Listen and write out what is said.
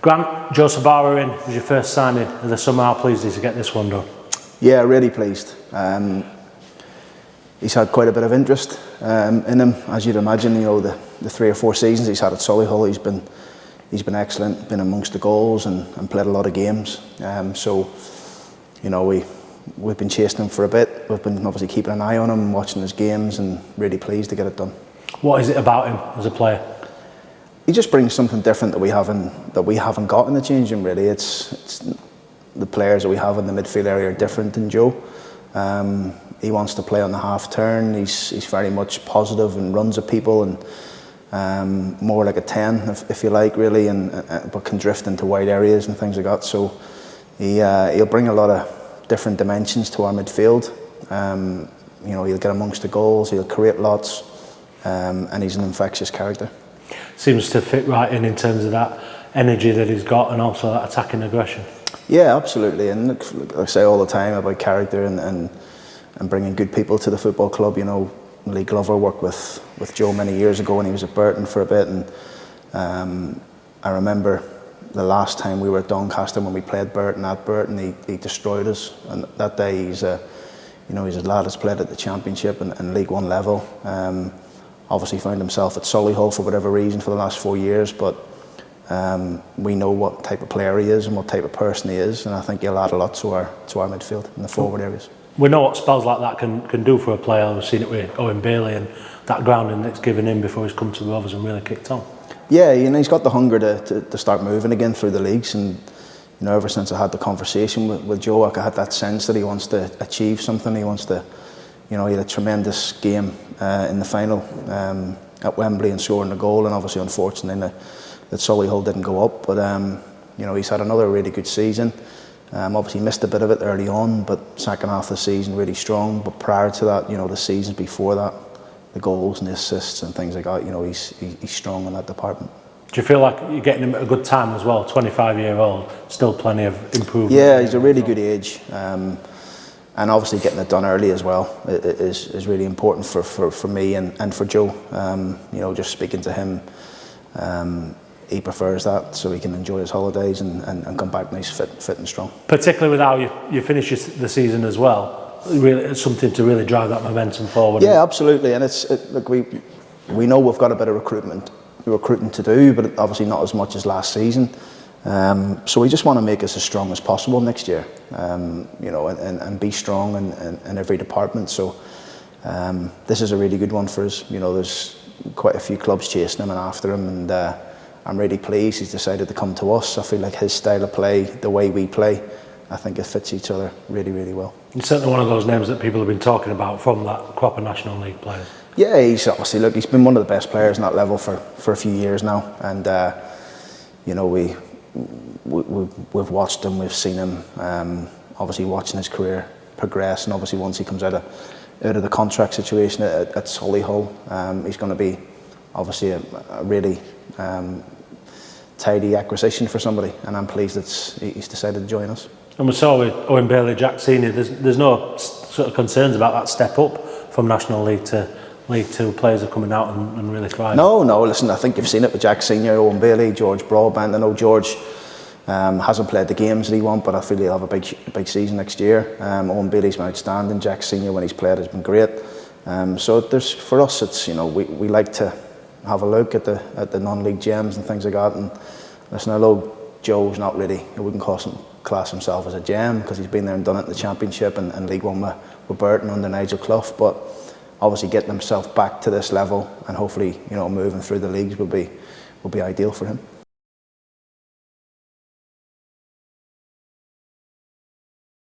Grant, Joe Sbarra in was your first signing of the summer. How pleased is to get this one done? Yeah, really pleased. He's had quite a bit of interest in him, as you'd imagine. You know, the 3 or 4 seasons he's had at Solihull, he's been excellent, been amongst the goals and played a lot of games. So, you know, we've been chasing him for a bit. We've been obviously keeping an eye on him, watching his games, and really pleased to get it done. What is it about him as a player? He just brings something different that we haven't got in the changing room. Really, it's the players that we have in the midfield area are different than Joe. He wants to play on the half turn. He's very much positive and runs at people, and more like a 10, if you like, really, but can drift into wide areas and things like that. So he'll bring a lot of different dimensions to our midfield. You know, he'll get amongst the goals. He'll create lots, and he's an infectious character. Seems to fit right in terms of that energy that he's got, and also that attacking aggression. Yeah, absolutely. And look, I say all the time about character and bringing good people to the football club. You know, Lee Glover worked with Joe many years ago when he was at Burton for a bit, and I remember the last time we were at Doncaster when we played Burton at Burton, he destroyed us. And that day he's a lad that's played at the Championship and League One level. Obviously found himself at Solihull for whatever reason for the last 4 years, but we know what type of player he is and what type of person he is, and I think he'll add a lot to our midfield in the forward areas. We know what spells like that can do for a player. We've seen it with Owen Bailey and that grounding that's given him before he's come to Rovers and really kicked on. Yeah, you know, he's got the hunger to start moving again through the leagues, and you know, ever since I had the conversation with Joe, I had that sense that he wants to achieve something. He wants to, you know, he had a tremendous game in the final at Wembley and scoring a goal, and obviously unfortunately that Solihull didn't go up, but you know, he's had another really good season. Obviously missed a bit of it early on, but second half of the season really strong. But prior to that, you know, the seasons before that, the goals and the assists and things like that, you know, he's strong in that department. Do you feel like you're getting him at a good time as well? 25-year-old, still plenty of improvement. Yeah, he's a really good age, and obviously getting it done early as well is really important for me and for Joe. You know, just speaking to him, he prefers that, so he can enjoy his holidays and come back nice, fit and strong. Particularly with how you finish the season as well, really, it's something to really drive that momentum forward. Yeah, absolutely, and look, we know we've got a bit of recruiting to do, but obviously not as much as last season. So we just want to make us as strong as possible next year, you know, and be strong in every department. So this is a really good one for us. You know, there's quite a few clubs chasing him and after him, and I'm really pleased he's decided to come to us. I feel like his style of play, the way we play, I think it fits each other really, really well. He's certainly one of those names that people have been talking about from that crop of National League players. Yeah, he's obviously, he's been one of the best players in that level for a few years now, and you know, we've watched him, we've seen him, obviously watching his career progress, and obviously once he comes out of the contract situation at Solihull, he's going to be obviously a really tidy acquisition for somebody, and I'm pleased that he's decided to join us. And we saw with Owen Bailey, Jack Senior, there's no sort of concerns about that step up from National League to League Two. Players are coming out and really thriving. No, listen, I think you've seen it with Jack Senior, Owen Bailey, George Broadbent. I know George hasn't played the games that he wants, but I feel he'll have a big season next year. Owen Bailey's been outstanding. Jack Senior, when he's played, has been great. So for us, it's, you know, we like to have a look at the non-league gems and things like that. And listen, although Joe's not really, I wouldn't class himself as a gem, because he's been there and done it in the Championship and League One with Burton under Nigel Clough, but obviously getting himself back to this level and hopefully, you know, moving through the leagues will be ideal for him.